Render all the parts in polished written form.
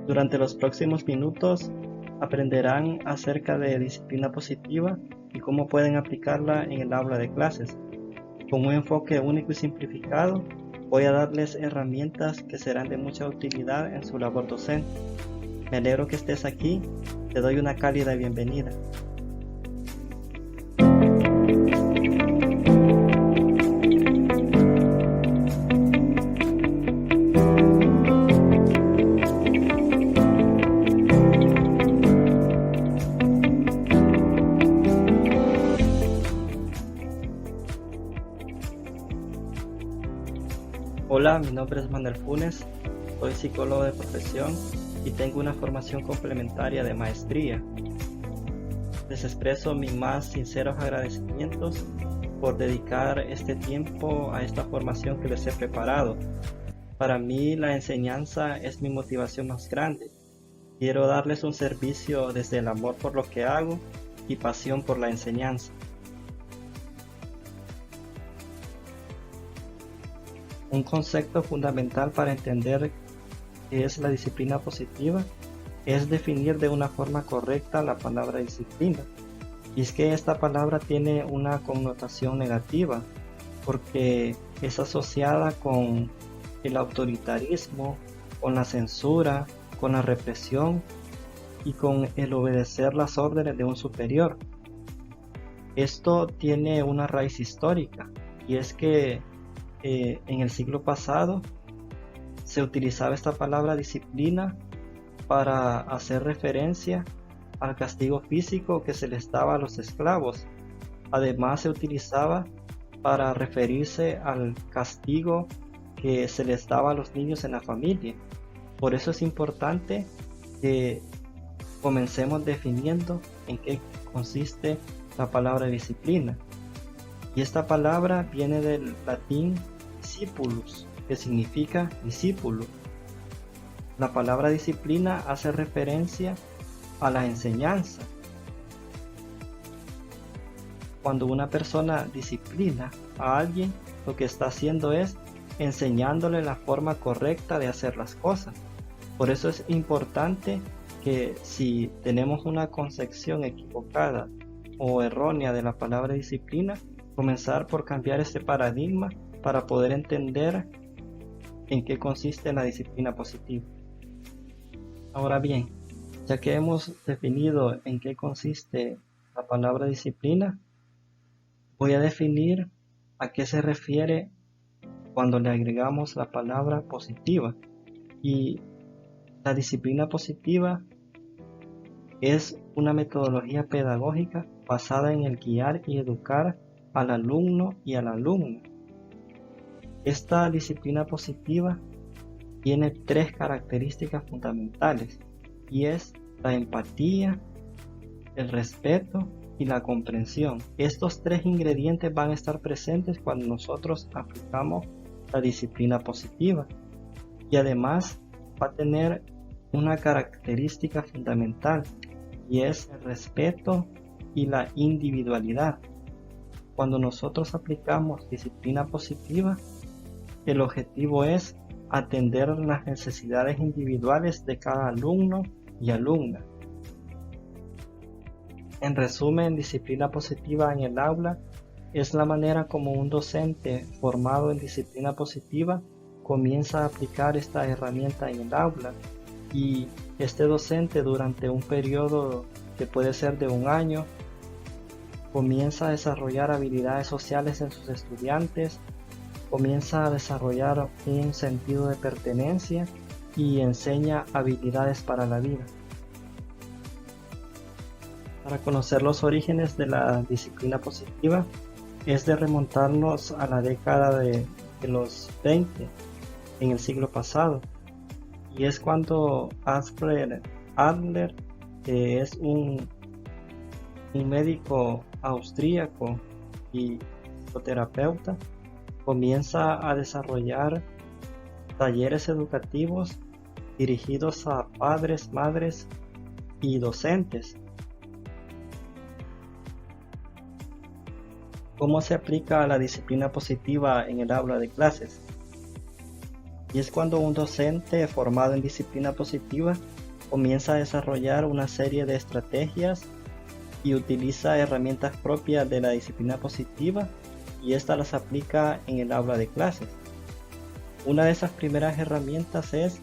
Durante los próximos minutos aprenderán acerca de disciplina positiva y cómo pueden aplicarla en el aula de clases. Con un enfoque único y simplificado, voy a darles herramientas que serán de mucha utilidad en su labor docente. Me alegro que estés aquí, te doy una cálida bienvenida. Hola, mi nombre es Manuel Funes, soy psicólogo de profesión y tengo una formación complementaria de maestría. Les expreso mis más sinceros agradecimientos por dedicar este tiempo a esta formación que les he preparado. Para mí la enseñanza es mi motivación más grande. Quiero darles un servicio desde el amor por lo que hago y pasión por la enseñanza. Un concepto fundamental para entender qué es la disciplina positiva es definir de una forma correcta la palabra disciplina. Y es que esta palabra tiene una connotación negativa porque es asociada con el autoritarismo, con la censura, con la represión y con el obedecer las órdenes de un superior. Esto tiene una raíz histórica y es que en el siglo pasado se utilizaba esta palabra disciplina para hacer referencia al castigo físico que se les daba a los esclavos. Además se utilizaba para referirse al castigo que se les daba a los niños en la familia. Por eso es importante que comencemos definiendo en qué consiste la palabra disciplina. Y esta palabra viene del latín discipulus, que significa discípulo. La palabra disciplina hace referencia a la enseñanza. Cuando una persona disciplina a alguien, lo que está haciendo es enseñándole la forma correcta de hacer las cosas. Por eso es importante que si tenemos una concepción equivocada o errónea de la palabra disciplina, comenzar por cambiar este paradigma para poder entender en qué consiste la disciplina positiva. Ahora bien, ya que hemos definido en qué consiste la palabra disciplina, voy a definir a qué se refiere cuando le agregamos la palabra positiva. Y la disciplina positiva es una metodología pedagógica basada en el guiar y educar al alumno y a la alumna. Esta disciplina positiva tiene tres características fundamentales y es la empatía, el respeto y la comprensión. Estos tres ingredientes van a estar presentes cuando nosotros aplicamos la disciplina positiva y además va a tener una característica fundamental y es el respeto y la individualidad. Cuando nosotros aplicamos disciplina positiva, el objetivo es atender las necesidades individuales de cada alumno y alumna. En resumen, disciplina positiva en el aula es la manera como un docente formado en disciplina positiva comienza a aplicar esta herramienta en el aula, y este docente durante un periodo que puede ser de un año comienza a desarrollar habilidades sociales en sus estudiantes, comienza a desarrollar un sentido de pertenencia y enseña habilidades para la vida. Para conocer los orígenes de la disciplina positiva es de remontarnos a la década de los 20 en el siglo pasado, y es cuando Alfred Adler, que es un médico austríaco y psicoterapeuta, comienza a desarrollar talleres educativos dirigidos a padres, madres y docentes. ¿Cómo se aplica la disciplina positiva en el aula de clases? Y es cuando un docente formado en disciplina positiva comienza a desarrollar una serie de estrategias y utiliza herramientas propias de la disciplina positiva y estas las aplica en el aula de clases. Una de esas primeras herramientas es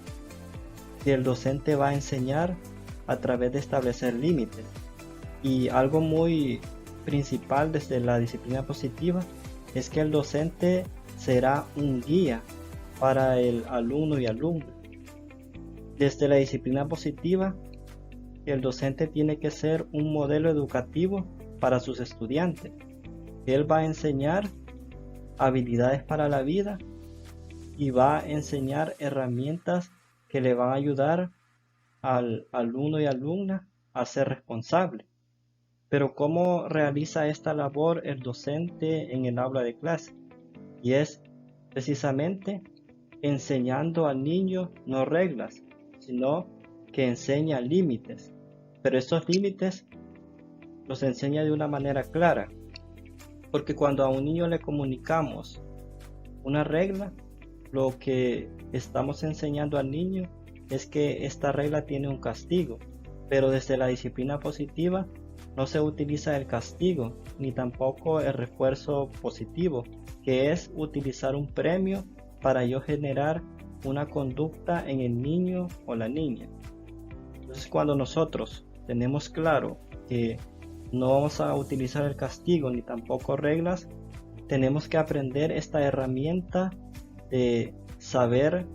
que el docente va a enseñar a través de establecer límites. Y algo muy principal desde la disciplina positiva es que el docente será un guía para el alumno y alumna. Desde la disciplina positiva, el docente tiene que ser un modelo educativo para sus estudiantes. Él va a enseñar habilidades para la vida y va a enseñar herramientas que le van a ayudar al alumno y alumna a ser responsable. Pero ¿cómo realiza esta labor el docente en el aula de clase? Y es precisamente enseñando al niño no reglas, sino que enseña límites. Pero estos límites los enseña de una manera clara, porque cuando a un niño le comunicamos una regla, lo que estamos enseñando al niño es que esta regla tiene un castigo, pero desde la disciplina positiva no se utiliza el castigo ni tampoco el refuerzo positivo, que es utilizar un premio para yo generar una conducta en el niño o la niña. Entonces, cuando nosotros tenemos claro que no vamos a utilizar el castigo ni tampoco reglas, tenemos que aprender esta herramienta de saber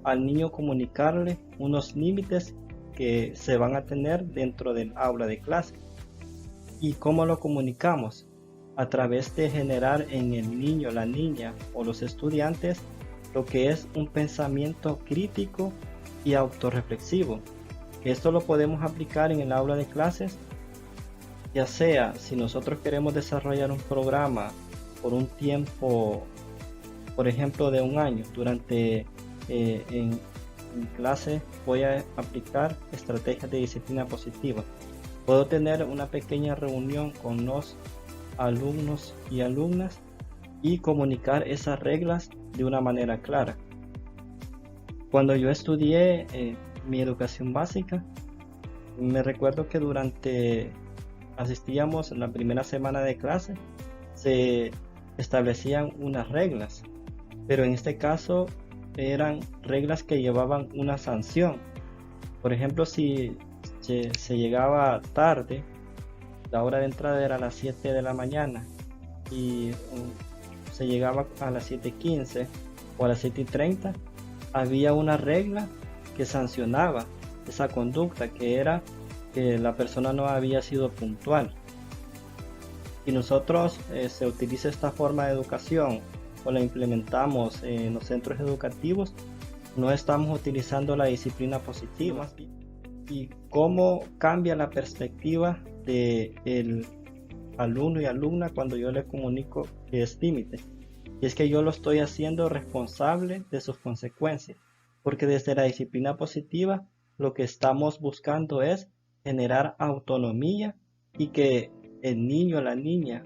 al niño comunicarle unos límites que se van a tener dentro del aula de clase. ¿Y cómo lo comunicamos? A través de generar en el niño, la niña o los estudiantes lo que es un pensamiento crítico y autorreflexivo. Esto lo podemos aplicar en el aula de clases, ya sea si nosotros queremos desarrollar un programa por un tiempo, por ejemplo, de un año. Durante en clase voy a aplicar estrategias de disciplina positiva. Puedo tener una pequeña reunión con los alumnos y alumnas y comunicar esas reglas de una manera clara. Cuando yo estudié mi educación básica, me recuerdo que asistíamos en la primera semana de clase, se establecían unas reglas, pero en este caso eran reglas que llevaban una sanción. Por ejemplo, si se llegaba tarde, la hora de entrada era a las 7 de la mañana y se llegaba a las 7:15 o a las 7:30, había una regla que sancionaba esa conducta, que era que la persona no había sido puntual. Y nosotros se utiliza esta forma de educación o la implementamos en los centros educativos, no estamos utilizando la disciplina positiva. Y cómo cambia la perspectiva del alumno y alumna cuando yo le comunico que es límite. Y es que yo lo estoy haciendo responsable de sus consecuencias, porque desde la disciplina positiva lo que estamos buscando es generar autonomía y que el niño, la niña,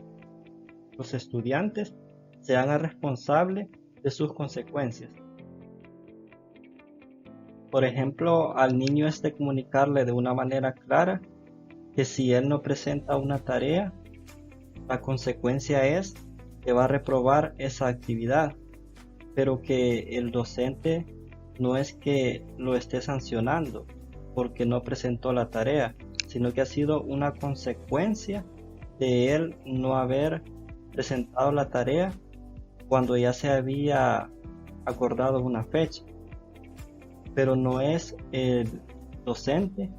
los estudiantes se hagan responsables de sus consecuencias. Por ejemplo, al niño es de comunicarle de una manera clara que si él no presenta una tarea, la consecuencia es que va a reprobar esa actividad, pero que el docente no es que lo esté sancionando porque no presentó la tarea, sino que ha sido una consecuencia de él no haber presentado la tarea cuando ya se había acordado una fecha. Pero no es el docente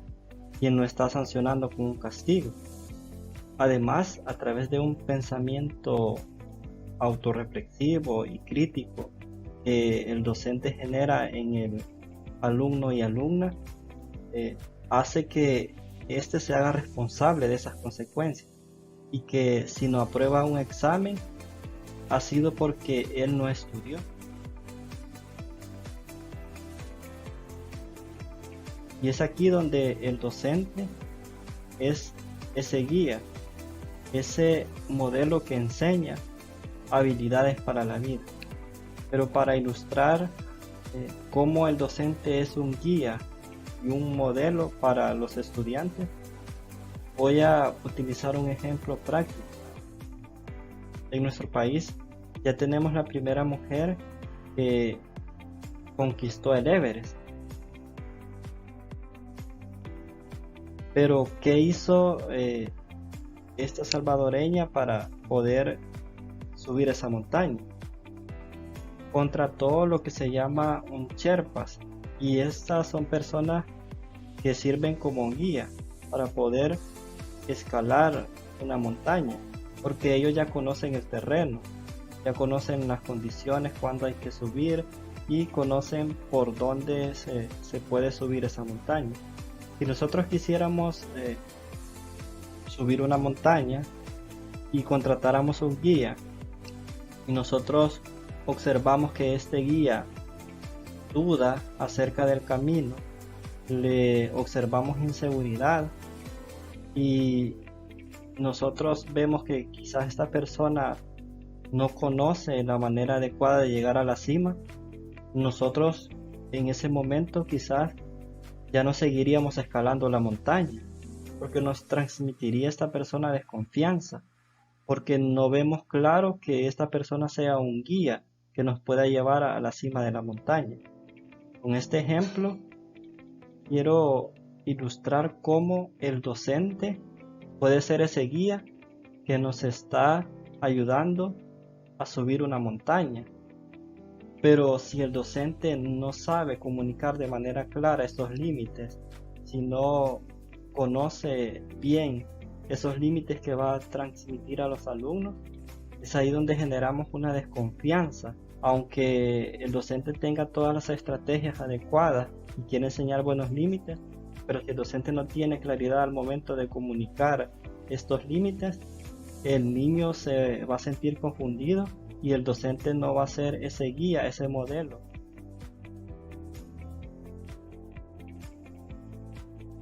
quien lo está sancionando con un castigo. Además, a través de un pensamiento autorreflexivo y crítico que el docente genera en el alumno y alumna, hace que éste se haga responsable de esas consecuencias y que si no aprueba un examen ha sido porque él no estudió. Y es aquí donde el docente es ese guía, ese modelo que enseña habilidades para la vida. Pero para ilustrar cómo el docente es un guía y un modelo para los estudiantes, voy a utilizar un ejemplo práctico. En nuestro país ya tenemos la primera mujer que conquistó el Everest. Pero ¿qué hizo esta salvadoreña para poder subir esa montaña? Contrató lo que se llama un Sherpas, y estas son personas que sirven como guía para poder escalar una montaña, porque ellos ya conocen el terreno, ya conocen las condiciones, cuándo hay que subir, y conocen por dónde se puede subir esa montaña. Si nosotros quisiéramos subir una montaña y contratáramos un guía, y nosotros observamos que este guía duda acerca del camino, le observamos inseguridad y nosotros vemos que quizás esta persona no conoce la manera adecuada de llegar a la cima, nosotros en ese momento quizás ya no seguiríamos escalando la montaña, porque nos transmitiría esta persona desconfianza, porque no vemos claro que esta persona sea un guía que nos pueda llevar a la cima de la montaña. Con este ejemplo quiero ilustrar cómo el docente puede ser ese guía que nos está ayudando a subir una montaña. Pero si el docente no sabe comunicar de manera clara estos límites, si no conoce bien esos límites que va a transmitir a los alumnos, es ahí donde generamos una desconfianza. Aunque el docente tenga todas las estrategias adecuadas y quiere enseñar buenos límites, pero si el docente no tiene claridad al momento de comunicar estos límites, el niño se va a sentir confundido y el docente no va a ser ese guía, ese modelo.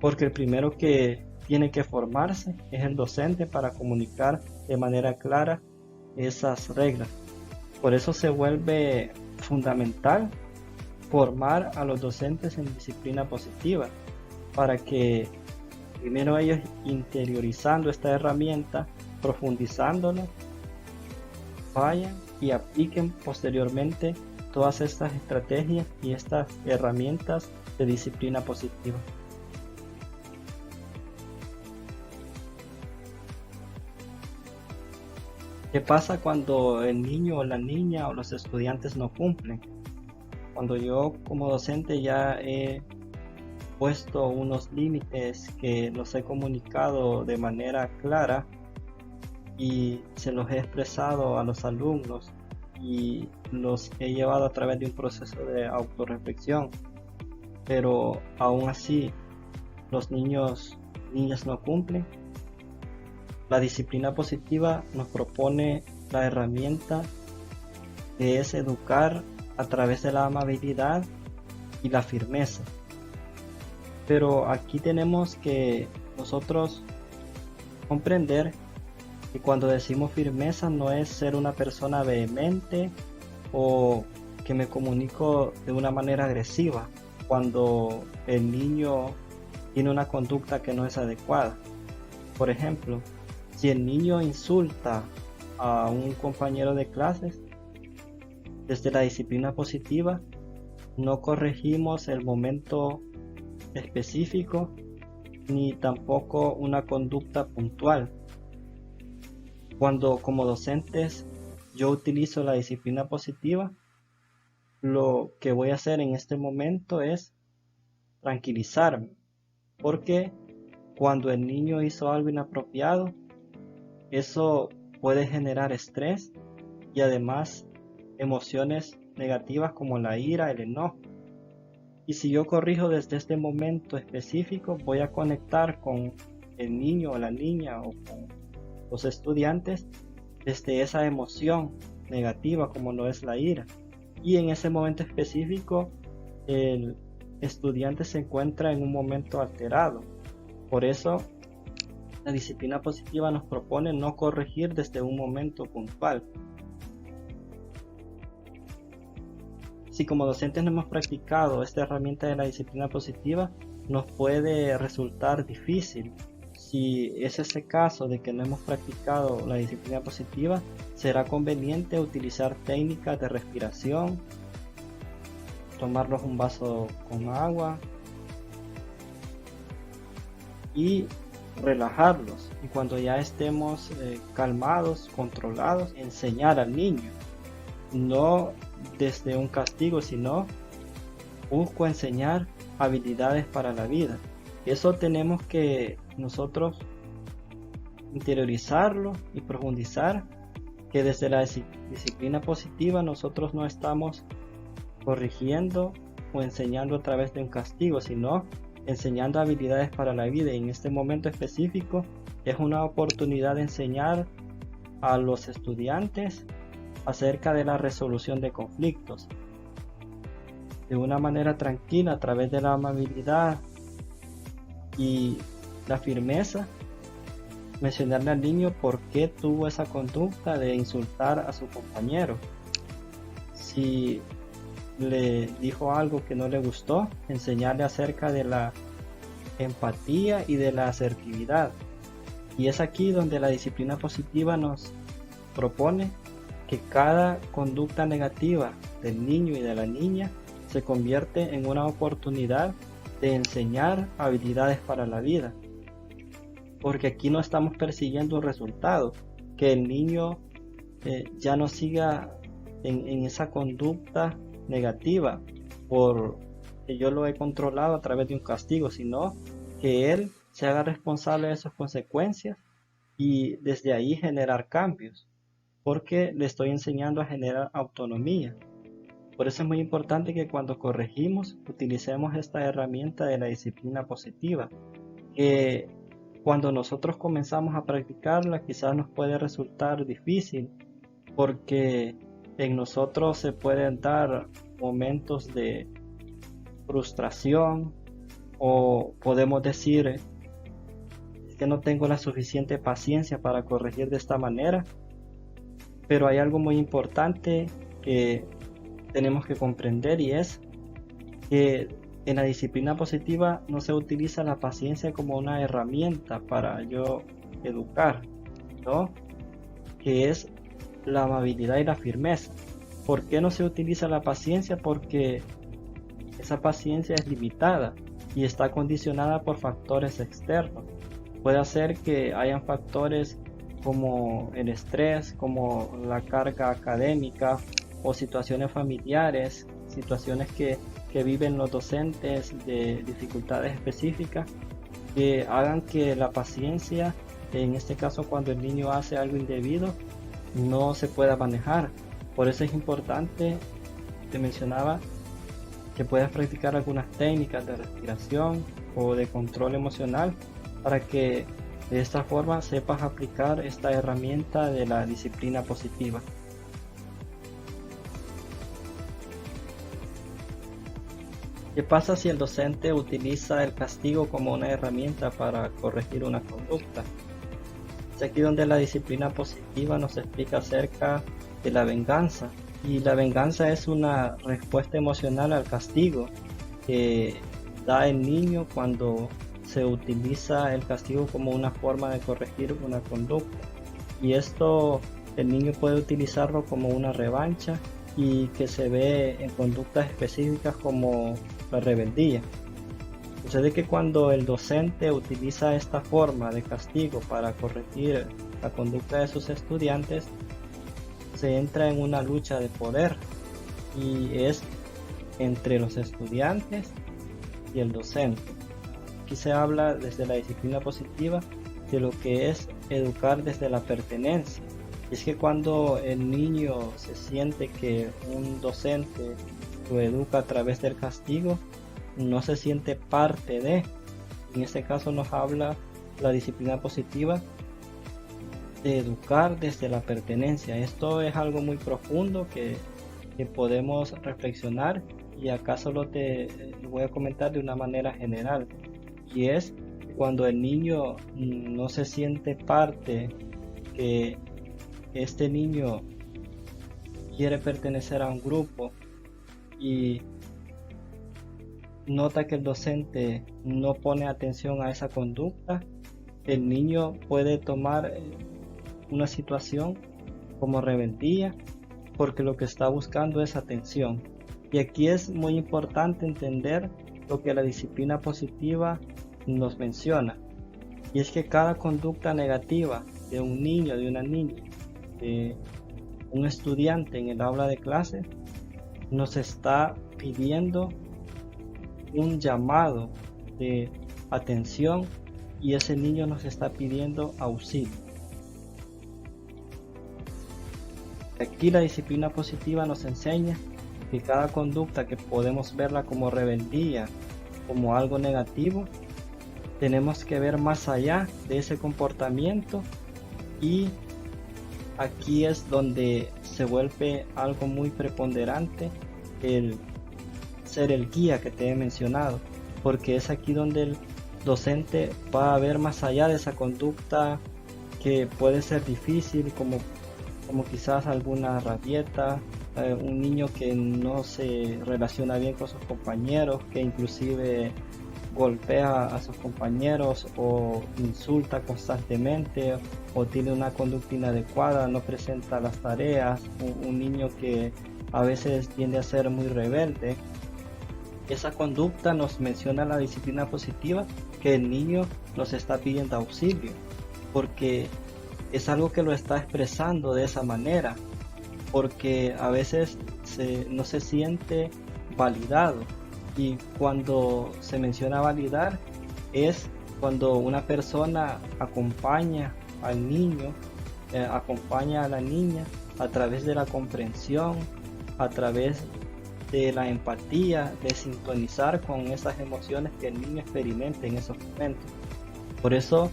Porque el primero que tiene que formarse es el docente para comunicar de manera clara esas reglas. Por eso se vuelve fundamental formar a los docentes en disciplina positiva, para que primero ellos, interiorizando esta herramienta, profundizándola, vayan y apliquen posteriormente todas estas estrategias y estas herramientas de disciplina positiva. ¿Qué pasa cuando el niño o la niña o los estudiantes no cumplen? Cuando yo como docente ya he puesto unos límites que los he comunicado de manera clara y se los he expresado a los alumnos y los he llevado a través de un proceso de autorreflexión, pero aún así los niñas no cumplen, la disciplina positiva nos propone la herramienta que es educar a través de la amabilidad y la firmeza. Pero aquí tenemos que nosotros comprender que cuando decimos firmeza no es ser una persona vehemente o que me comunico de una manera agresiva cuando el niño tiene una conducta que no es adecuada. Por ejemplo, si el niño insulta a un compañero de clases, desde la disciplina positiva no corregimos el momento específico ni tampoco una conducta puntual. Cuando como docentes yo utilizo la disciplina positiva, lo que voy a hacer en este momento es tranquilizarme, porque cuando el niño hizo algo inapropiado, eso puede generar estrés y además emociones negativas como la ira, el enojo. Y si yo corrijo desde este momento específico, voy a conectar con el niño o la niña o con los estudiantes desde esa emoción negativa como lo es la ira. Y en ese momento específico, el estudiante se encuentra en un momento alterado. Por eso, la disciplina positiva nos propone no corregir desde un momento puntual, si como docentes no hemos practicado esta herramienta de la disciplina positiva, nos puede resultar difícil. Si es ese caso de que no hemos practicado la disciplina positiva, será conveniente utilizar técnicas de respiración, tomarnos un vaso con agua y relajarlos. Y cuando ya estemos calmados, controlados, enseñar al niño, no desde un castigo, sino busco enseñar habilidades para la vida. Eso tenemos que nosotros interiorizarlo y profundizar, que desde la disciplina positiva nosotros no estamos corrigiendo o enseñando a través de un castigo, sino enseñando habilidades para la vida. Y en este momento específico es una oportunidad de enseñar a los estudiantes acerca de la resolución de conflictos de una manera tranquila, a través de la amabilidad y la firmeza. Mencionarle al niño por qué tuvo esa conducta de insultar a su compañero. Si le dijo algo que no le gustó, enseñarle acerca de la empatía y de la asertividad. Y es aquí donde la disciplina positiva nos propone que cada conducta negativa del niño y de la niña se convierte en una oportunidad de enseñar habilidades para la vida. Porque aquí no estamos persiguiendo un resultado, que el niño ya no siga en esa conducta negativa porque yo lo he controlado a través de un castigo, sino que él se haga responsable de sus consecuencias y desde ahí generar cambios, porque le estoy enseñando a generar autonomía. Por eso es muy importante que cuando corregimos utilicemos esta herramienta de la disciplina positiva, que cuando nosotros comenzamos a practicarla quizás nos puede resultar difícil, porque en nosotros se pueden dar momentos de frustración, o podemos decir que no tengo la suficiente paciencia para corregir de esta manera. Pero hay algo muy importante que tenemos que comprender, y es que en la disciplina positiva no se utiliza la paciencia como una herramienta para yo educar, ¿no? Que es la amabilidad y la firmeza. ¿Por qué no se utiliza la paciencia? Porque esa paciencia es limitada y está condicionada por factores externos. Puede ser que hayan factores como el estrés, como la carga académica o situaciones familiares, situaciones que viven los docentes de dificultades específicas, que hagan que la paciencia, en este caso cuando el niño hace algo indebido, no se pueda manejar. Por eso es importante, te mencionaba, que puedas practicar algunas técnicas de respiración o de control emocional para que de esta forma sepas aplicar esta herramienta de la disciplina positiva. ¿Qué pasa si el docente utiliza el castigo como una herramienta para corregir una conducta? Es aquí donde la disciplina positiva nos explica acerca de la venganza. Y la venganza es una respuesta emocional al castigo que da el niño cuando se utiliza el castigo como una forma de corregir una conducta. Y esto el niño puede utilizarlo como una revancha, y que se ve en conductas específicas como la rebeldía. Sucede que cuando el docente utiliza esta forma de castigo para corregir la conducta de sus estudiantes, se entra en una lucha de poder, y es entre los estudiantes y el docente. Aquí se habla desde la disciplina positiva de lo que es educar desde la pertenencia. Y es que cuando el niño se siente que un docente lo educa a través del castigo, no se siente parte de. En este caso nos habla la disciplina positiva de educar desde la pertenencia. Esto es algo muy profundo que podemos reflexionar, y acá solo te voy a comentar de una manera general, y es cuando el niño no se siente parte, que este niño quiere pertenecer a un grupo, y nota que el docente no pone atención a esa conducta, el niño puede tomar una situación como rebeldía porque lo que está buscando es atención. Y aquí es muy importante entender lo que la disciplina positiva nos menciona, y es que cada conducta negativa de un niño, de una niña, de un estudiante en el aula de clase, nos está pidiendo un llamado de atención, y ese niño nos está pidiendo auxilio. Aquí la disciplina positiva nos enseña que cada conducta que podemos verla como rebeldía, como algo negativo, tenemos que ver más allá de ese comportamiento, y aquí es donde se vuelve algo muy preponderante el ser el guía que te he mencionado, porque es aquí donde el docente va a ver más allá de esa conducta que puede ser difícil, como quizás alguna rabieta, un niño que no se relaciona bien con sus compañeros, que inclusive golpea a sus compañeros o insulta constantemente o tiene una conducta inadecuada, no presenta las tareas, un niño que a veces tiende a ser muy rebelde. Esa conducta nos menciona la disciplina positiva, que el niño nos está pidiendo auxilio, porque es algo que lo está expresando de esa manera, porque a veces no se siente validado. Y cuando se menciona validar, es cuando una persona acompaña al niño, acompaña a la niña a través de la comprensión, a través de la empatía, de sintonizar con esas emociones que el niño experimenta en esos momentos. Por eso,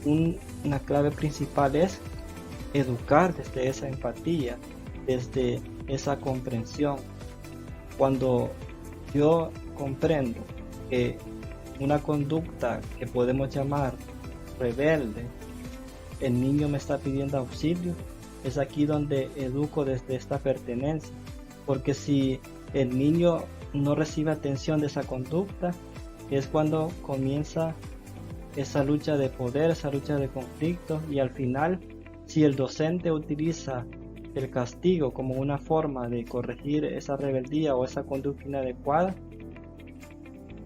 una clave principal es educar desde esa empatía, desde esa comprensión. Cuando yo comprendo que una conducta que podemos llamar rebelde, el niño me está pidiendo auxilio, es aquí donde educo desde esta pertenencia, porque si el niño no recibe atención de esa conducta, es cuando comienza esa lucha de poder, esa lucha de conflicto, y al final, si el docente utiliza el castigo como una forma de corregir esa rebeldía o esa conducta inadecuada,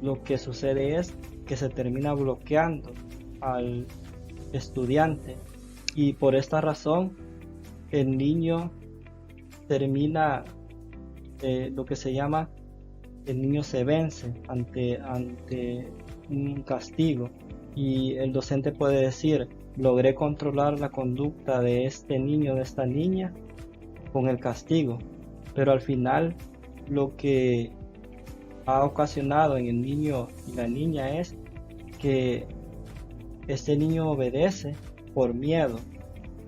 lo que sucede es que se termina bloqueando al estudiante, y por esta razón el niño termina lo que se llama, el niño se vence ante un castigo, y el docente puede decir: logré controlar la conducta de este niño, de esta niña, con el castigo, pero al final lo que ha ocasionado en el niño y la niña es que este niño obedece por miedo,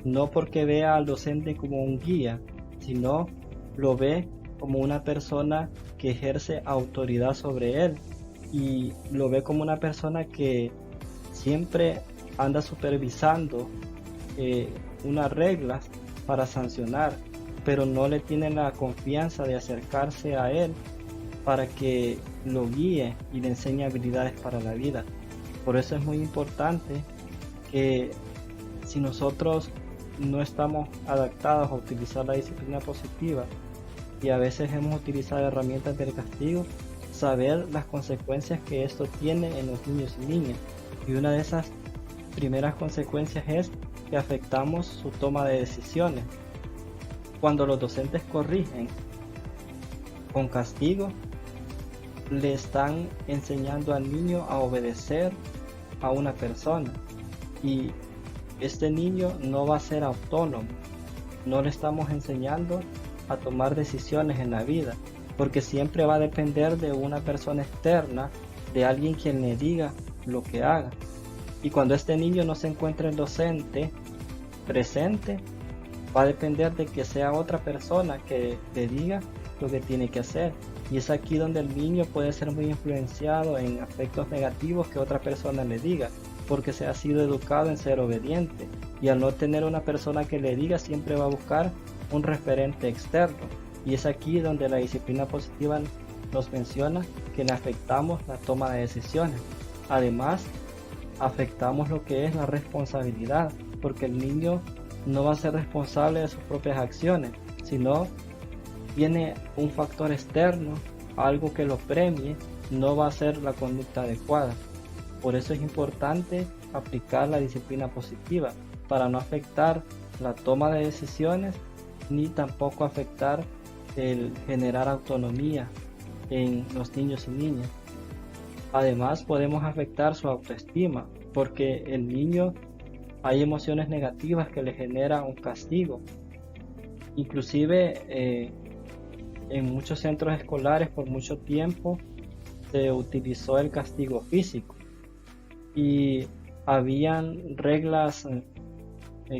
no porque vea al docente como un guía, sino lo ve como una persona que ejerce autoridad sobre él, y lo ve como una persona que siempre anda supervisando unas reglas para sancionar, pero no le tiene la confianza de acercarse a él para que lo guíe y le enseñe habilidades para la vida. Por eso es muy importante que, si nosotros no estamos adaptados a utilizar la disciplina positiva y a veces hemos utilizado herramientas del castigo, saber las consecuencias que esto tiene en los niños y niñas. Y una de esas primeras consecuencias es que afectamos su toma de decisiones. Cuando los docentes corrigen con castigo, le están enseñando al niño a obedecer a una persona, y este niño no va a ser autónomo. No le estamos enseñando a tomar decisiones en la vida, porque siempre va a depender de una persona externa, de alguien quien le diga lo que haga. Y cuando este niño no se encuentra el docente presente, va a depender de que sea otra persona que le diga lo que tiene que hacer. Y es aquí donde el niño puede ser muy influenciado en aspectos negativos que otra persona le diga, porque se ha sido educado en ser obediente, y al no tener una persona que le diga, siempre va a buscar un referente externo. Y es aquí donde la disciplina positiva nos menciona que le afectamos la toma de decisiones. Además, afectamos lo que es la responsabilidad, porque el niño no va a ser responsable de sus propias acciones, sino viene un factor externo, algo que lo premie, no va a ser la conducta adecuada. Por eso es importante aplicar la disciplina positiva para no afectar la toma de decisiones ni tampoco afectar el generar autonomía en los niños y niñas. Además, podemos afectar su autoestima, porque el niño hay emociones negativas que le genera un castigo. Inclusive en muchos centros escolares por mucho tiempo se utilizó el castigo físico y habían reglas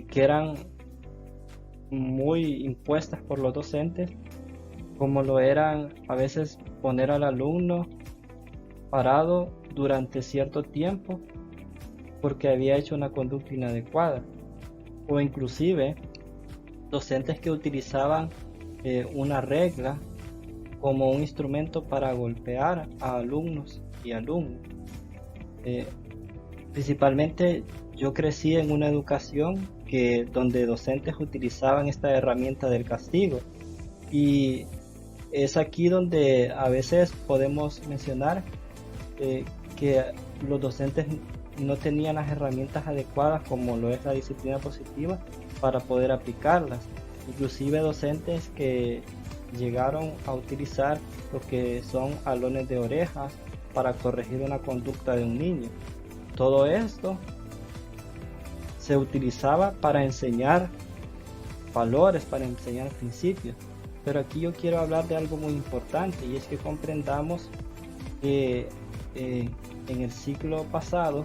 que eran muy impuestas por los docentes, como lo eran a veces poner al alumno parado durante cierto tiempo porque había hecho una conducta inadecuada, o inclusive docentes que utilizaban una regla como un instrumento para golpear a alumnos y alumnos. Principalmente yo crecí en una educación donde docentes utilizaban esta herramienta del castigo, y es aquí donde a veces podemos mencionar que los docentes no tenían las herramientas adecuadas como lo es la disciplina positiva para poder aplicarlas. Inclusive docentes que llegaron a utilizar lo que son jalones de orejas para corregir una conducta de un niño. Todo esto se utilizaba para enseñar valores, para enseñar principios. Pero aquí yo quiero hablar de algo muy importante, y es que comprendamos que en el siglo pasado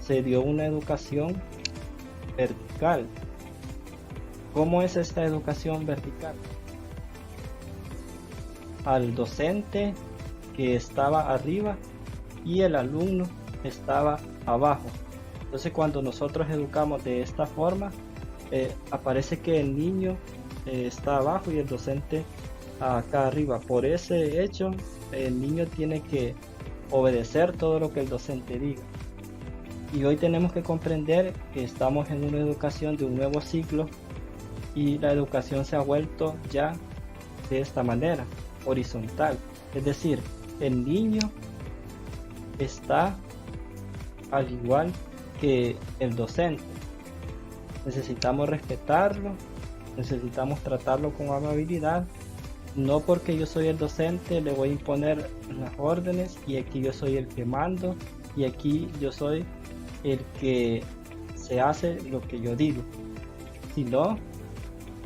se dio una educación vertical. ¿Cómo es esta educación vertical? Al docente que estaba arriba y el alumno estaba abajo. Entonces, cuando nosotros educamos de esta forma, aparece que el niño está abajo y el docente acá arriba. Por ese hecho, el niño tiene que obedecer todo lo que el docente diga. Y hoy tenemos que comprender que estamos en una educación de un nuevo ciclo, y la educación se ha vuelto ya de esta manera, horizontal. Es decir, el niño está al igual que el docente. Necesitamos respetarlo, necesitamos tratarlo con amabilidad. No porque yo soy el docente le voy a imponer las órdenes, y aquí yo soy el que mando, y aquí yo soy el que se hace lo que yo digo, sino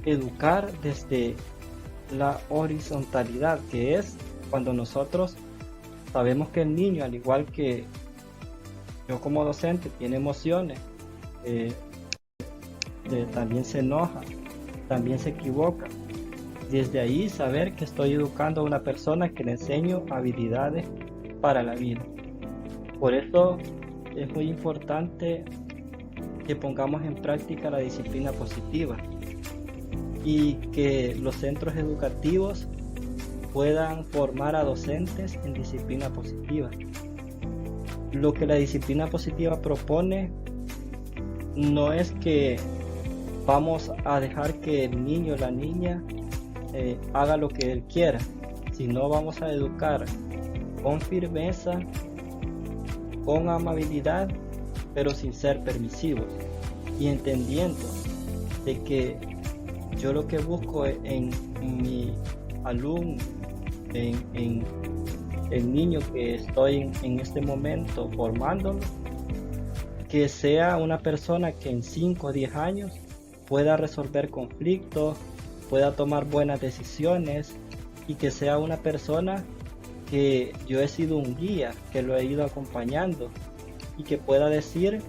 educar desde la horizontalidad, que es cuando nosotros sabemos que el niño, al igual que yo como docente, tiene emociones, también se enoja, también se equivoca. Desde ahí saber que estoy educando a una persona, que le enseño habilidades para la vida. Por eso es muy importante que pongamos en práctica la disciplina positiva, y que los centros educativos puedan formar a docentes en disciplina positiva. Lo que la disciplina positiva propone no es que vamos a dejar que el niño o la niña haga lo que él quiera, sino vamos a educar con firmeza, con amabilidad, pero sin ser permisivos, y entendiendo de que yo lo que busco en mi alumno, en el niño que estoy en este momento formándolo, que sea una persona que en 5 o 10 años pueda resolver conflictos, pueda tomar buenas decisiones, y que sea una persona que yo he sido un guía, que lo he ido acompañando, y que pueda decir,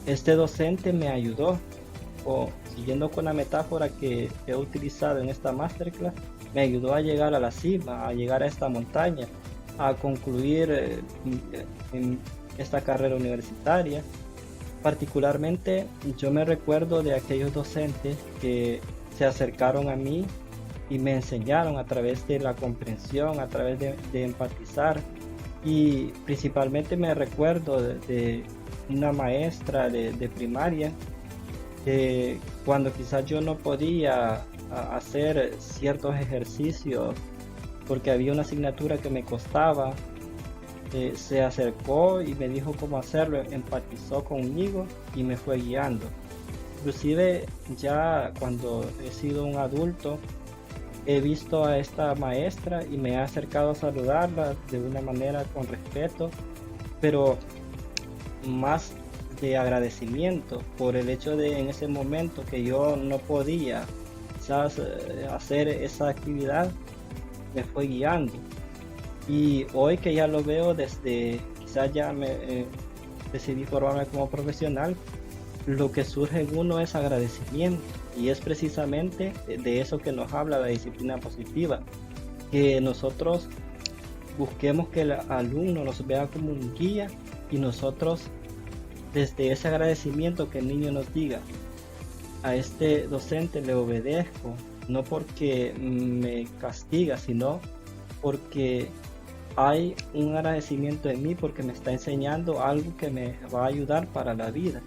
este docente me ayudó, o siguiendo con la metáfora que he utilizado en esta masterclass, me ayudó a llegar a la cima, a llegar a esta montaña, a concluir en esta carrera universitaria. Particularmente yo me recuerdo de aquellos docentes que se acercaron a mí y me enseñaron a través de la comprensión, a través de empatizar. Y principalmente me recuerdo de una maestra de primaria, cuando quizás yo no podía hacer ciertos ejercicios porque había una asignatura que me costaba, se acercó y me dijo cómo hacerlo, empatizó conmigo y me fue guiando. Inclusive ya cuando he sido un adulto, he visto a esta maestra y me he acercado a saludarla de una manera con respeto, pero más de agradecimiento por el hecho de en ese momento que yo no podía quizás hacer esa actividad, me fue guiando. Y hoy que ya lo veo desde, quizás ya me decidí formarme como profesional, lo que surge en uno es agradecimiento, y es precisamente de eso que nos habla la disciplina positiva, que nosotros busquemos que el alumno nos vea como un guía, y nosotros desde ese agradecimiento que el niño nos diga: a este docente le obedezco, no porque me castiga, sino porque hay un agradecimiento en mí, porque me está enseñando algo que me va a ayudar para la vida.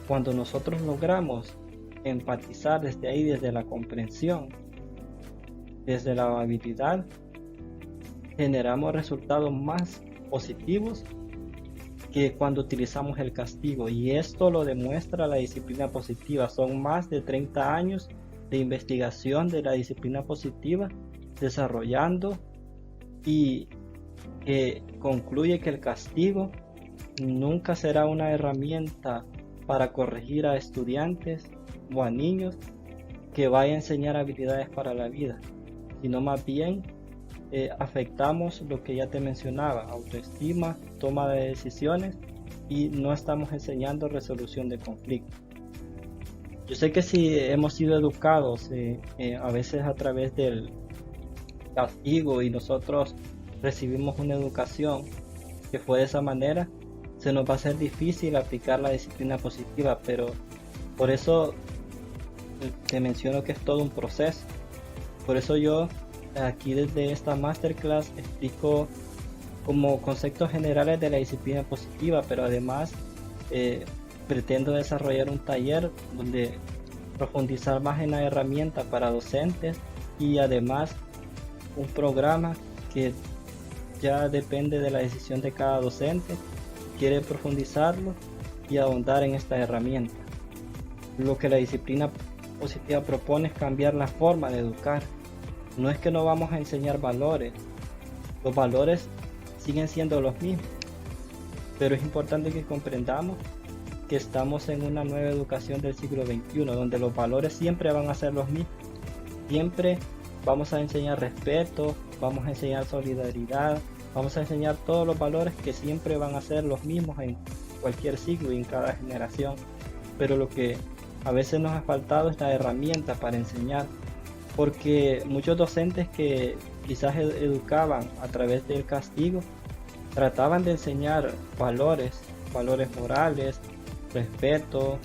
Cuando nosotros logramos empatizar desde ahí, desde la comprensión, desde la habilidad, generamos resultados más positivos que cuando utilizamos el castigo. Y esto lo demuestra la disciplina positiva. Son más de 30 años de investigación de la disciplina positiva, desarrollando, y que concluye que el castigo nunca será una herramienta para corregir a estudiantes o a niños que vaya a enseñar habilidades para la vida, sino más bien afectamos lo que ya te mencionaba: autoestima, toma de decisiones, y no estamos enseñando resolución de conflictos. Yo sé que si hemos sido educados a veces a través del castigo, y nosotros recibimos una educación que fue de esa manera, se nos va a ser difícil aplicar la disciplina positiva, pero por eso te menciono que es todo un proceso. Por eso yo aquí desde esta masterclass explico como conceptos generales de la disciplina positiva, pero además pretendo desarrollar un taller donde profundizar más en la herramienta para docentes, y además un programa que ya depende de la decisión de cada docente, quiere profundizarlo y ahondar en esta herramienta. Lo que la disciplina positiva propone es cambiar la forma de educar. No es que no vamos a enseñar valores, los valores siguen siendo los mismos, pero es importante que comprendamos que estamos en una nueva educación del siglo XXI, donde los valores siempre van a ser los mismos. Siempre vamos a enseñar respeto, vamos a enseñar solidaridad, vamos a enseñar todos los valores que siempre van a ser los mismos en cualquier siglo y en cada generación. Pero lo que a veces nos ha faltado es la herramienta para enseñar, porque muchos docentes que quizás educaban a través del castigo trataban de enseñar valores morales, respeto,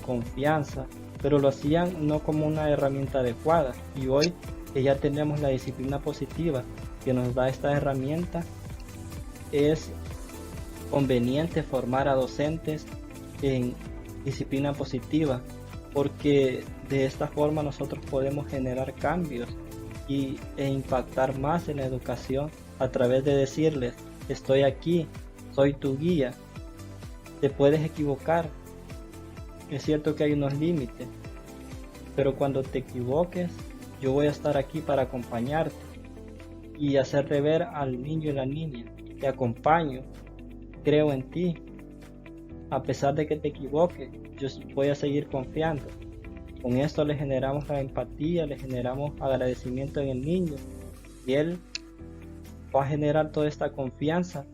confianza, pero lo hacían no como una herramienta adecuada. Y hoy que ya tenemos la disciplina positiva que nos da esta herramienta, es conveniente formar a docentes en disciplina positiva, porque de esta forma nosotros podemos generar cambios e impactar más en la educación a través de decirles: estoy aquí, soy tu guía, te puedes equivocar, es cierto que hay unos límites, pero cuando te equivoques yo voy a estar aquí para acompañarte y hacerle ver al niño y la niña: te acompaño, creo en ti, a pesar de que te equivoques, yo voy a seguir confiando. Con esto le generamos la empatía, le generamos agradecimiento en el niño, y él va a generar toda esta confianza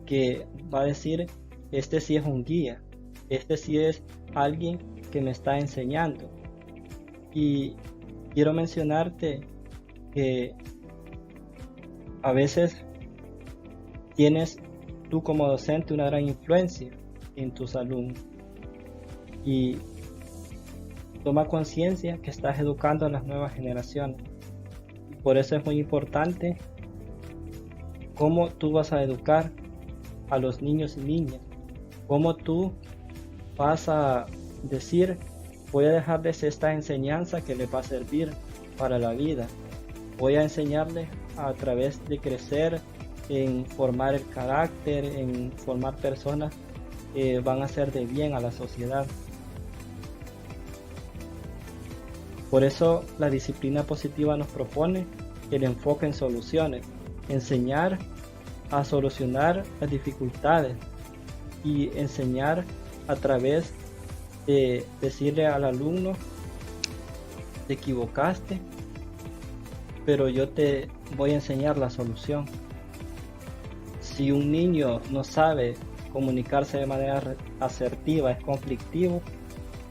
que va a decir: este sí es un guía, este sí es alguien que me está enseñando. Y quiero mencionarte que a veces tienes tú como docente una gran influencia en tus alumnos, y toma conciencia que estás educando a las nuevas generaciones. Por eso es muy importante cómo tú vas a educar a los niños y niñas, cómo tú vas a decir, voy a dejarles esta enseñanza que les va a servir para la vida. Voy a enseñarles a través de crecer en formar el carácter, en formar personas que van a hacer de bien a la sociedad. Por eso la disciplina positiva nos propone el enfoque en soluciones, enseñar a solucionar las dificultades y enseñar a través de decirle al alumno, te equivocaste, pero yo te voy a enseñar la solución. Si un niño no sabe comunicarse de manera asertiva, es conflictivo,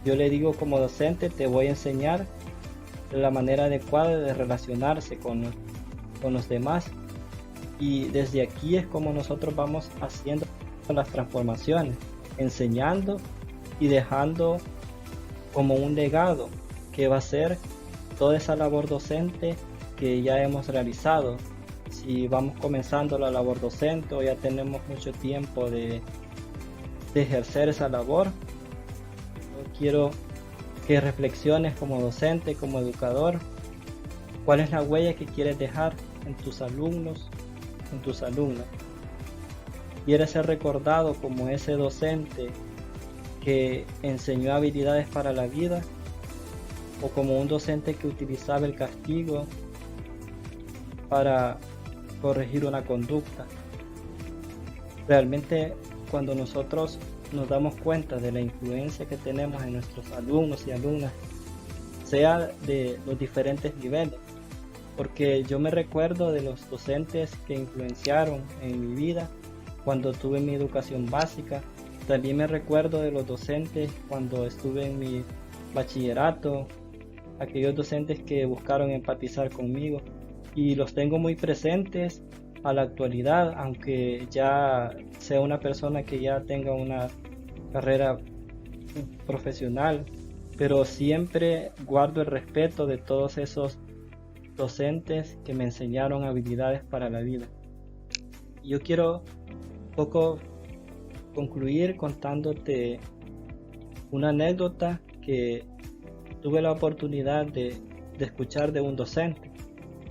yo le digo como docente, te voy a enseñar la manera adecuada de relacionarse con los demás. Y desde aquí es como nosotros vamos haciendo las transformaciones, enseñando y dejando como un legado que va a ser toda esa labor docente que ya hemos realizado. Si vamos comenzando la labor docente o ya tenemos mucho tiempo de ejercer esa labor, yo quiero que reflexiones como docente, como educador, cuál es la huella que quieres dejar en tus alumnos, en tus alumnas. ¿Quieres ser recordado como ese docente que enseñó habilidades para la vida, o como un docente que utilizaba el castigo para corregir una conducta? Realmente, cuando nosotros nos damos cuenta de la influencia que tenemos en nuestros alumnos y alumnas, sea de los diferentes niveles, porque yo me recuerdo de los docentes que influenciaron en mi vida cuando tuve mi educación básica. También me recuerdo de los docentes cuando estuve en mi bachillerato, aquellos docentes que buscaron empatizar conmigo, y los tengo muy presentes a la actualidad, aunque ya sea una persona que ya tenga una carrera profesional, pero siempre guardo el respeto de todos esos docentes que me enseñaron habilidades para la vida. Yo quiero un poco concluir contándote una anécdota que tuve la oportunidad de escuchar de un docente.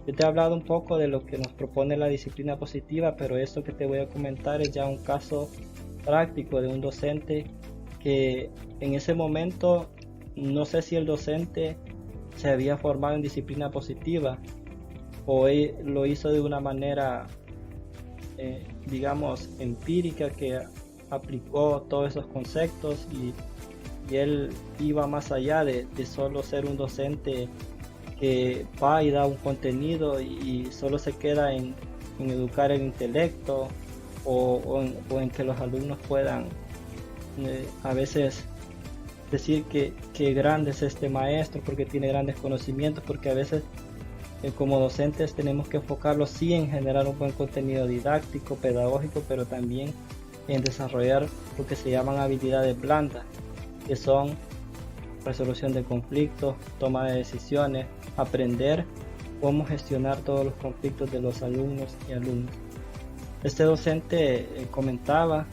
Yo te he hablado un poco de lo que nos propone la disciplina positiva, pero esto que te voy a comentar es ya un caso práctico de un docente que en ese momento, no sé si el docente se había formado en disciplina positiva o lo hizo de una manera digamos empírica, que aplicó todos esos conceptos y él iba más allá de solo ser un docente que va y da un contenido y solo se queda en educar el intelecto o en que los alumnos puedan a veces decir que grande es este maestro porque tiene grandes conocimientos, porque a veces como docentes tenemos que enfocarlo sí en generar un buen contenido didáctico, pedagógico, pero también en desarrollar lo que se llaman habilidades blandas, que son resolución de conflictos, toma de decisiones, aprender cómo gestionar todos los conflictos de los alumnos y alumnas. Este docente comentaba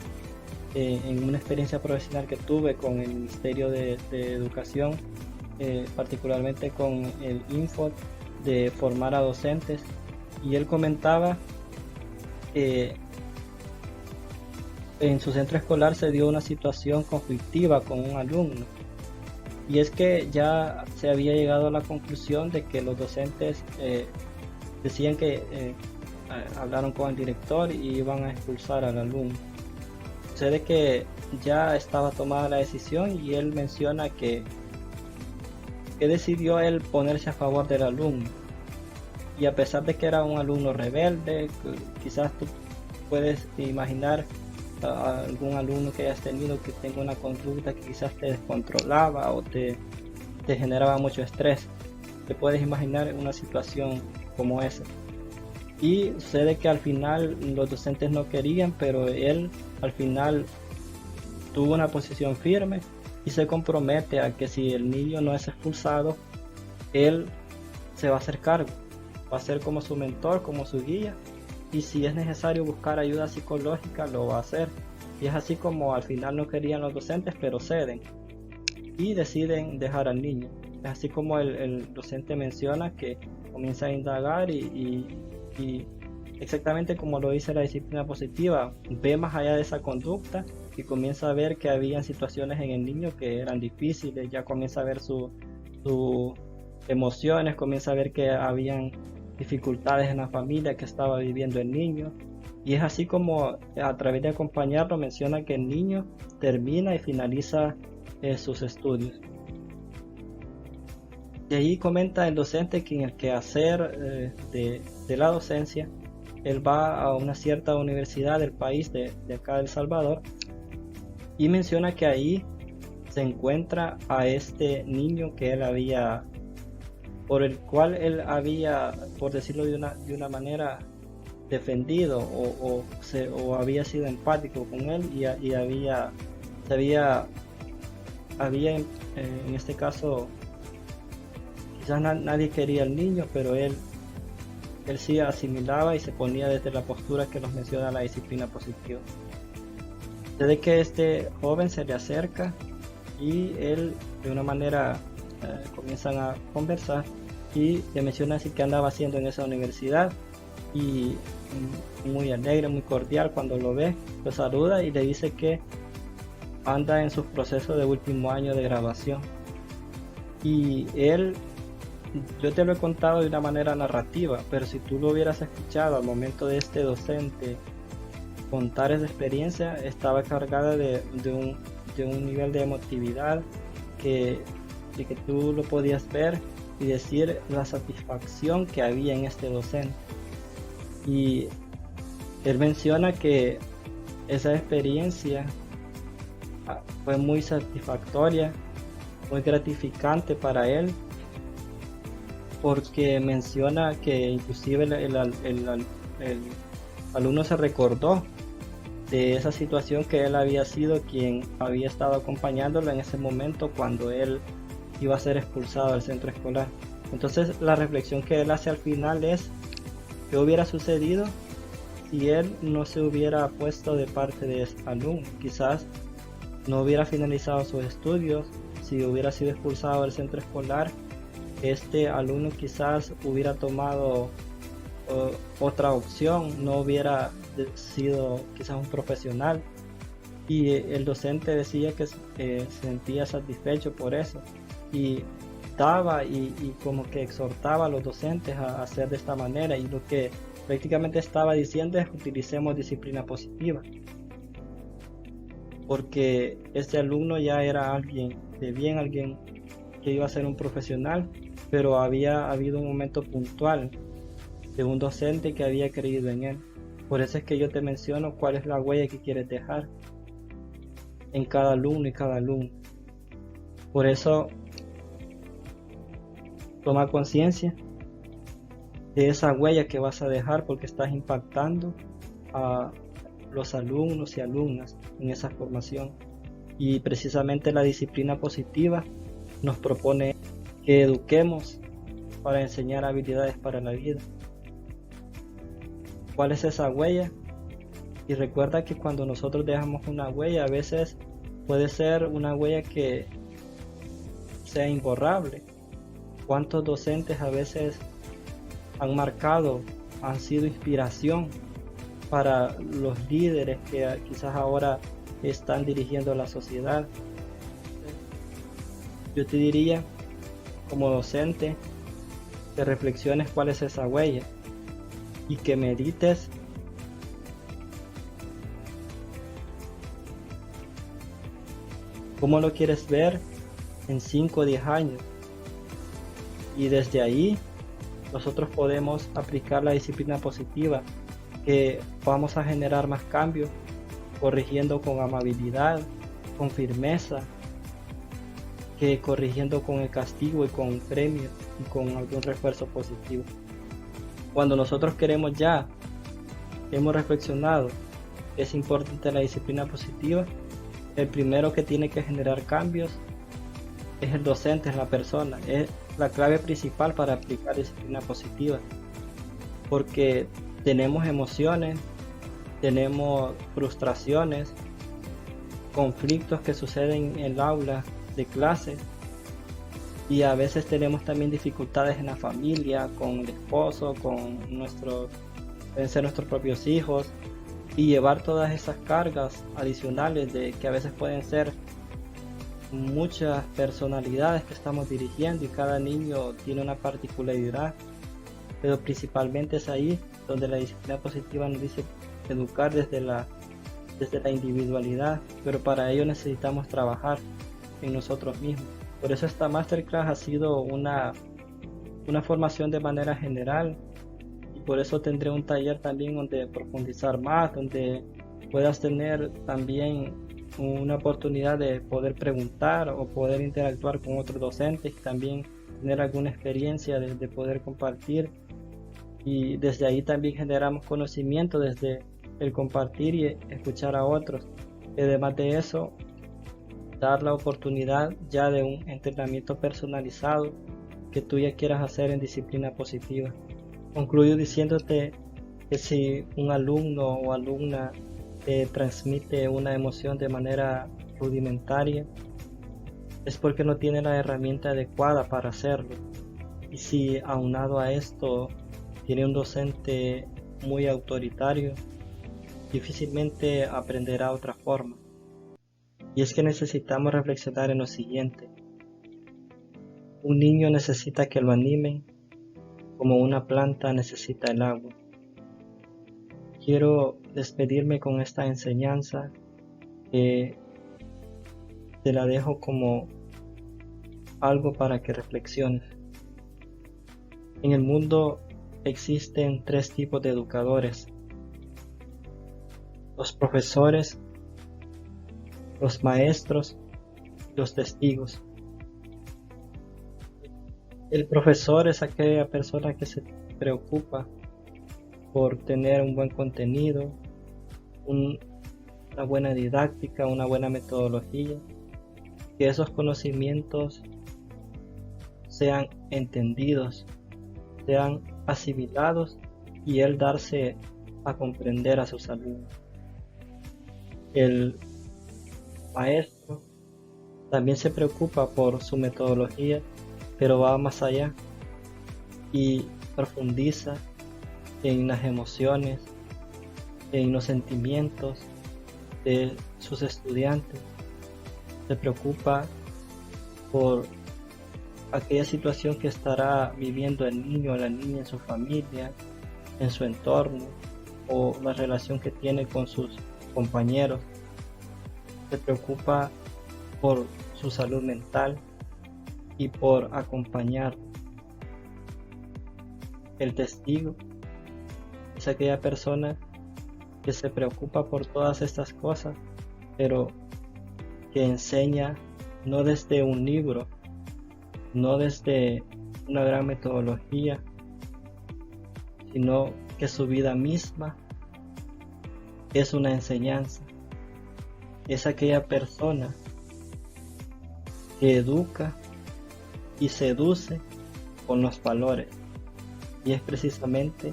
en una experiencia profesional que tuve con el Ministerio de Educación, particularmente con el Info de formar a docentes, y él comentaba que en su centro escolar se dio una situación conflictiva con un alumno, y es que ya se había llegado a la conclusión de que los docentes decían que hablaron con el director y iban a expulsar al alumno. Sucede que ya estaba tomada la decisión y él menciona que decidió él ponerse a favor del alumno, y a pesar de que era un alumno rebelde, quizás tú puedes imaginar a algún alumno que hayas tenido que tenga una conducta que quizás te descontrolaba o te generaba mucho estrés. Te puedes imaginar una situación como esa, y sucede que al final los docentes no querían, pero él al final tuvo una posición firme y se compromete a que si el niño no es expulsado, él se va a hacer cargo, va a ser como su mentor, como su guía, y si es necesario buscar ayuda psicológica, lo va a hacer. Y es así como al final no querían los docentes, pero ceden y deciden dejar al niño. Es así como el docente menciona que comienza a indagar y exactamente como lo dice la disciplina positiva, ve más allá de esa conducta y comienza a ver que habían situaciones en el niño que eran difíciles, ya comienza a ver sus emociones, comienza a ver que habían dificultades en la familia que estaba viviendo el niño. Y es así como a través de acompañarlo menciona que el niño termina y finaliza sus estudios. Y ahí comenta el docente que en el quehacer de la docencia, él va a una cierta universidad del país de acá de El Salvador y menciona que ahí se encuentra a este niño que él había, por el cual él había, por decirlo de una manera, defendido o había sido empático con él y había en este caso quizás nadie quería al niño, pero él sí asimilaba y se ponía desde la postura que nos menciona la disciplina positiva. Desde que este joven se le acerca y él de una manera comienzan a conversar y le menciona así que andaba haciendo en esa universidad y muy alegre, muy cordial, cuando lo ve, lo saluda y le dice que anda en sus procesos de último año de graduación. Y él, yo te lo he contado de una manera narrativa, pero si tú lo hubieras escuchado al momento de este docente contar esa experiencia, estaba cargada de un nivel de emotividad que tú lo podías ver y decir la satisfacción que había en este docente. Y él menciona que esa experiencia fue muy satisfactoria, muy gratificante para él, porque menciona que inclusive el alumno se recordó de esa situación que él había sido quien había estado acompañándolo en ese momento cuando él iba a ser expulsado del centro escolar. Entonces la reflexión que él hace al final es: ¿qué hubiera sucedido si él no se hubiera puesto de parte de ese alumno? Quizás no hubiera finalizado sus estudios, si hubiera sido expulsado del centro escolar, este alumno quizás hubiera tomado otra opción, no hubiera sido quizás un profesional. Y el docente decía que se sentía satisfecho por eso y daba y como que exhortaba a los docentes a hacer de esta manera, y lo que prácticamente estaba diciendo es: utilicemos disciplina positiva, porque este alumno ya era alguien de bien, alguien que iba a ser un profesional, pero había habido un momento puntual de un docente que había creído en él. Por eso es que yo te menciono cuál es la huella que quieres dejar en cada alumno y cada alumno. Por eso toma conciencia de esa huella que vas a dejar, porque estás impactando a los alumnos y alumnas en esa formación. Y precisamente la disciplina positiva nos propone que eduquemos para enseñar habilidades para la vida. ¿Cuál es esa huella? Y recuerda que cuando nosotros dejamos una huella, a veces puede ser una huella que sea imborrable. ¿Cuántos docentes a veces han marcado, han sido inspiración para los líderes que quizás ahora están dirigiendo la sociedad? Yo te diría, como docente, que reflexiones cuál es esa huella y que medites cómo lo quieres ver en 5 o 10 años. Y desde ahí nosotros podemos aplicar la disciplina positiva, que vamos a generar más cambios, corrigiendo con amabilidad, con firmeza, que corrigiendo con el castigo y con premio y con algún refuerzo positivo. Cuando nosotros queremos hemos reflexionado, es importante la disciplina positiva, el primero que tiene que generar cambios es el docente, es la persona. Es la clave principal para aplicar disciplina positiva, porque tenemos emociones, tenemos frustraciones, conflictos que suceden en el aula de clase, y a veces tenemos también dificultades en la familia, con el esposo, con pueden ser nuestros propios hijos, y llevar todas esas cargas adicionales de que a veces pueden ser muchas personalidades que estamos dirigiendo, y cada niño tiene una particularidad, pero principalmente es ahí donde la disciplina positiva nos dice educar desde la individualidad, pero para ello necesitamos trabajar en nosotros mismos. Por eso esta masterclass ha sido una formación de manera general, y por eso tendré un taller también donde profundizar más, donde puedas tener también una oportunidad de poder preguntar o poder interactuar con otros docentes y también tener alguna experiencia de poder compartir, y desde ahí también generamos conocimiento desde el compartir y escuchar a otros. Y además de eso, dar la oportunidad ya de un entrenamiento personalizado que tú ya quieras hacer en disciplina positiva. Concluyo diciéndote que si un alumno o alumna transmite una emoción de manera rudimentaria, es porque no tiene la herramienta adecuada para hacerlo. Y si aunado a esto tiene un docente muy autoritario, difícilmente aprenderá otra forma. Y es que necesitamos reflexionar en lo siguiente: un niño necesita que lo animen como una planta necesita el agua. Quiero despedirme con esta enseñanza que te la dejo como algo para que reflexiones. En el mundo existen 3 tipos de educadores: los profesores, los maestros y los testigos. El profesor es aquella persona que se preocupa por tener un buen contenido, una buena didáctica, una buena metodología, que esos conocimientos sean entendidos, sean asimilados, y él darse a comprender a sus alumnos. El maestro también se preocupa por su metodología, pero va más allá y profundiza en las emociones, en los sentimientos de sus estudiantes. Se preocupa por aquella situación que estará viviendo el niño o la niña en su familia, en su entorno, o la relación que tiene con sus compañeros. Se preocupa por su salud mental y por acompañar. El testigo es aquella persona que se preocupa por todas estas cosas, pero que enseña no desde un libro, no desde una gran metodología, sino que su vida misma es una enseñanza. Es aquella persona que educa y seduce con los valores, y es precisamente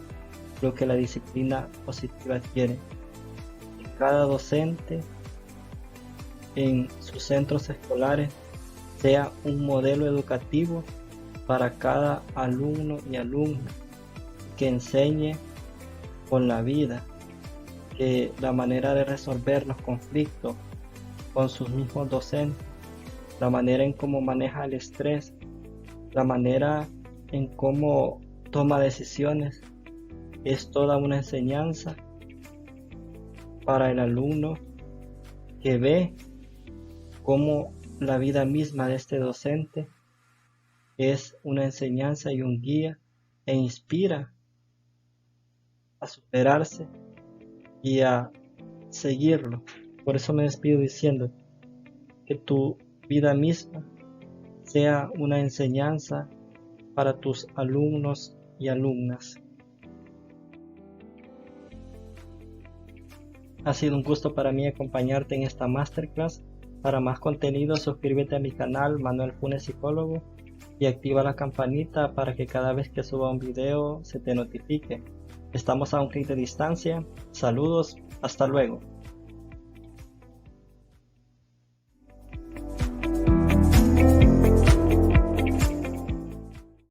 lo que la disciplina positiva quiere: que cada docente en sus centros escolares sea un modelo educativo para cada alumno y alumna, que enseñe con la vida, que la manera de resolver los conflictos con sus mismos docentes, la manera en cómo maneja el estrés, la manera en cómo toma decisiones, es toda una enseñanza para el alumno, que ve cómo la vida misma de este docente es una enseñanza y un guía, e inspira a superarse y a seguirlo. Por eso me despido diciendo que tu vida misma sea una enseñanza para tus alumnos y alumnas. Ha sido un gusto para mí acompañarte en esta masterclass. Para más contenido, suscríbete a mi canal Manuel Funes Psicólogo y activa la campanita para que cada vez que suba un video se te notifique. Estamos a un clic de distancia. Saludos, hasta luego.